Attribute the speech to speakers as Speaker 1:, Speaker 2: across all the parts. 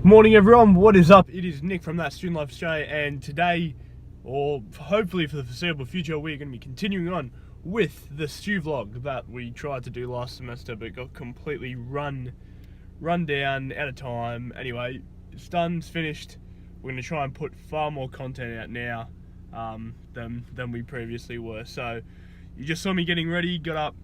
Speaker 1: Morning everyone, what is up? It is Nick from that Student Life Australia, and today, or hopefully for the foreseeable future, we're going to be continuing on with the StuVlog that we tried to do last semester but got completely run down, out of time. Anyway, it's done, it's finished. We're going to try and put far more content out now than we previously were. So you just saw me getting ready, got up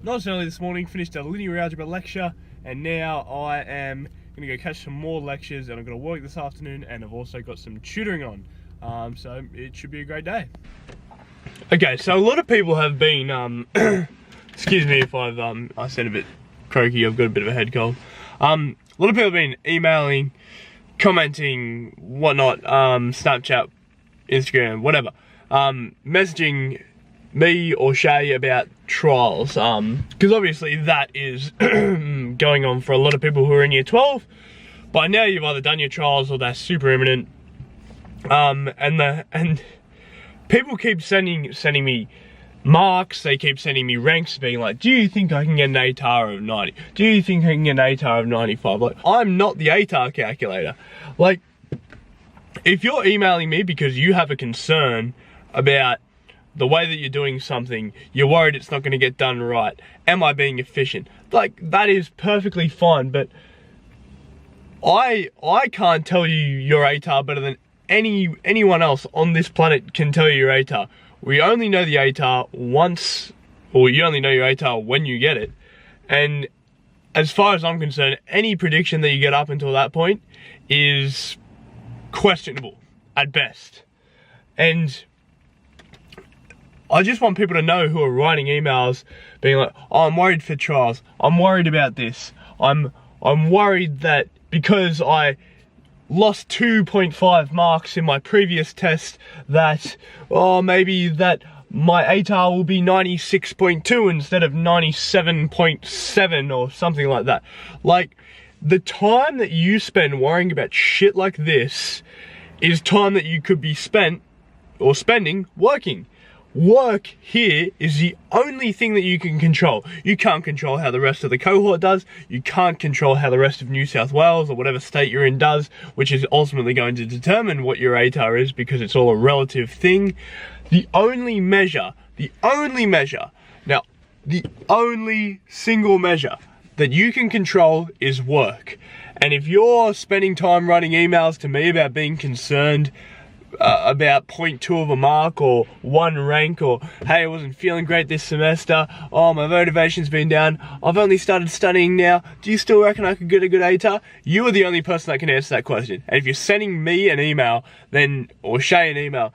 Speaker 1: nice and early this morning, finished a linear algebra lecture, and now I am going to go catch some more lectures, and I'm going to work this afternoon, and I've also got some tutoring on, so it should be a great day. Okay, so a lot of people have been, excuse me if I sound a bit croaky, I've got a bit of a head cold. A lot of people have been emailing, commenting, whatnot, Snapchat, Instagram, whatever, messaging me or Shay about trials, because obviously that is going on for a lot of people who are in year 12. By now you've either done your trials or they're super imminent, and people keep sending me marks, they keep sending me ranks, being like, do you think I can get an ATAR of 90? Do you think I can get an ATAR of 95? Like, I'm not the ATAR calculator. Like, if you're emailing me because you have a concern about the way that you're doing something, you're worried it's not going to get done right, am I being efficient? Like, that is perfectly fine, but I can't tell you your ATAR better than anyone else on this planet can tell you your ATAR. We only know the ATAR once, or you only know your ATAR when you get it, and as far as I'm concerned, any prediction that you get up until that point is questionable at best. And I just want people to know who are writing emails being like, oh, I'm worried for trials, I'm worried about this, I'm worried that because I lost 2.5 marks in my previous test that, oh, maybe that my ATAR will be 96.2 instead of 97.7 or something like that. Like, the time that you spend worrying about shit like this is time that you could be spending working. Work here is the only thing that you can control. You can't control how the rest of the cohort does. You can't control how the rest of New South Wales or whatever state you're in does, which is ultimately going to determine what your ATAR is, because it's all a relative thing. The only single measure that you can control is work. And if you're spending time writing emails to me about being concerned about 0.2 of a mark or 1 rank, or hey, I wasn't feeling great this semester, oh, my motivation's been down, I've only started studying now, do you still reckon I could get a good ATAR? You are the only person that can answer that question. And if you're sending me an email, or Shay an email,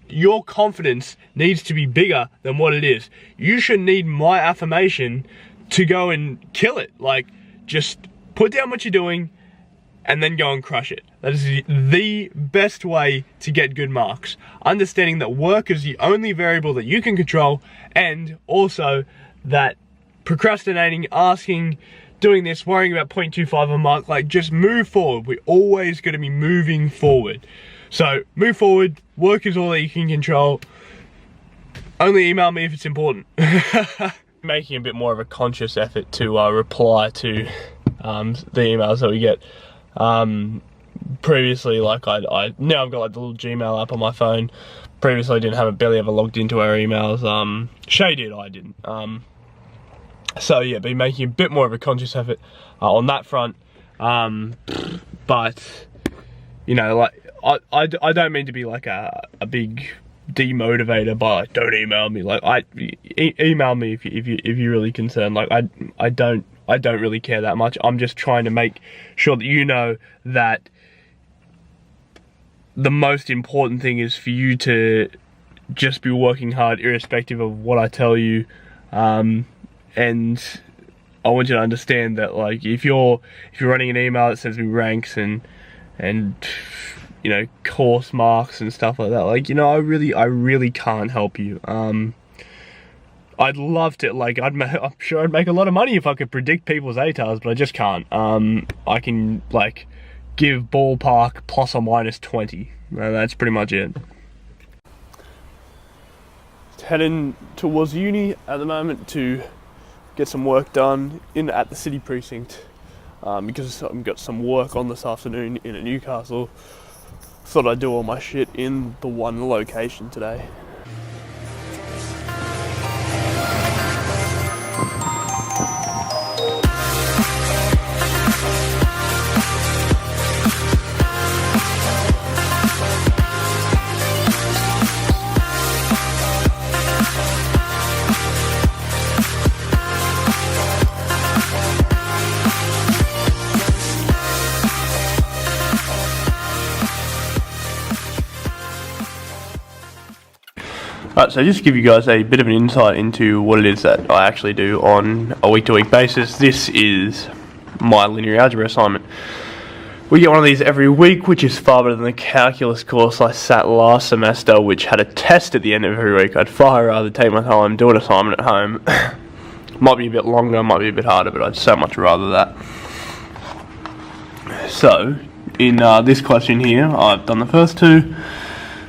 Speaker 1: your confidence needs to be bigger than what it is. You should need my affirmation to go and kill it. Like, just put down what you're doing and then go and crush it. That is the best way to get good marks. Understanding that work is the only variable that you can control, and also that procrastinating, asking, doing this, worrying about 0.25 of a mark, like, just move forward. We're always going to be moving forward. So move forward, work is all that you can control. Only email me if it's important. Making a bit more of a conscious effort to reply to the emails that we get. Previously, like, now I've got like the little Gmail app on my phone. Previously I didn't have it, barely ever logged into our emails. Shay did, I didn't. So yeah, been making a bit more of a conscious effort on that front. But you know, like, I don't mean to be like a big demotivator by like, don't email me. Like, email me if you're really concerned. Like, I don't really care that much. I'm just trying to make sure that you know that the most important thing is for you to just be working hard irrespective of what I tell you. And I want you to understand that, like, if you're running an email that sends me ranks and you know, course marks and stuff like that, like, you know, I really can't help you. I'd love to, like, I'm sure I'd make a lot of money if I could predict people's ATARs, but I just can't. I can, like, give ballpark plus or minus 20. That's pretty much it. Heading towards uni at the moment to get some work done at the city precinct. because I've got some work on this afternoon in Newcastle. Thought I'd do all my shit in the one location today. Right, so just to give you guys a bit of an insight into what it is that I actually do on a week-to-week basis. This is my linear algebra assignment. We get one of these every week, which is far better than the calculus course I sat last semester, which had a test at the end of every week. I'd far rather take my time, do an assignment at home. Might be a bit longer, might be a bit harder, but I'd so much rather that. So, in this question here, I've done the first two.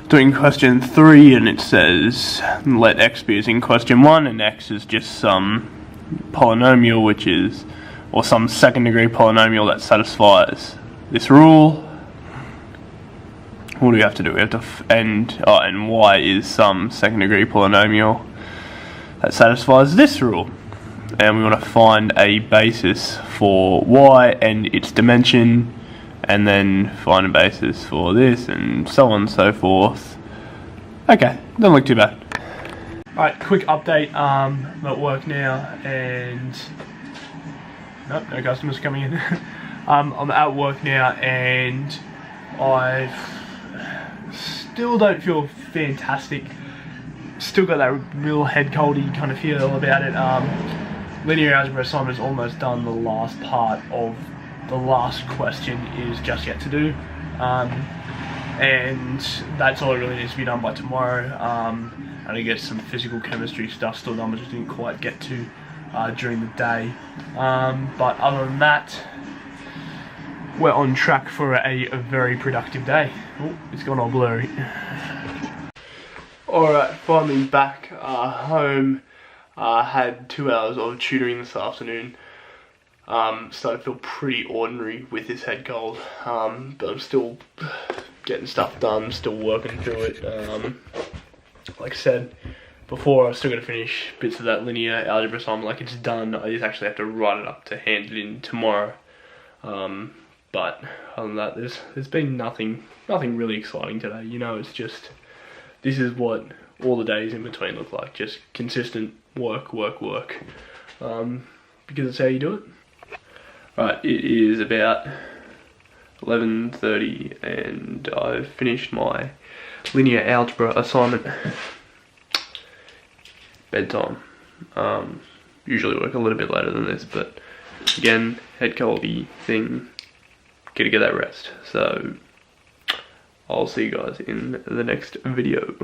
Speaker 1: Doing question 3, and it says let x be as in question 1, and x is just some polynomial, which is, or some second degree polynomial that satisfies this rule. What do we have to do? We have to and y is some second degree polynomial that satisfies this rule, and we want to find a basis for y and its dimension, and then find a basis for this, and so on and so forth. Okay, doesn't look too bad. Alright, quick update. I'm at work now, and nope, no customers coming in. I'm at work now, and I still don't feel fantastic. Still got that real head coldy kind of feel about it. Linear algebra assignment is almost done. The last part of the last question is just yet to do, and that's all that really needs to be done by tomorrow. And I get some physical chemistry stuff still done, which I didn't quite get to during the day. But other than that, we're on track for a very productive day. Oh, it's gone all blurry. Alright, finally back home. Had 2 hours of tutoring this afternoon. Started to feel pretty ordinary with this head cold, but I'm still getting stuff done, still working through it. Like I said before, I've still got to finish bits of that linear algebra assignment. Like, it's done, I just actually have to write it up to hand it in tomorrow. But other than that, there's been nothing really exciting today. You know, it's just, this is what all the days in between look like, just consistent work, because it's how you do it. Right, it is about 11:30 and I've finished my linear algebra assignment. Bedtime. Usually work a little bit later than this, but again, head coldy thing, gotta get that rest. So I'll see you guys in the next video.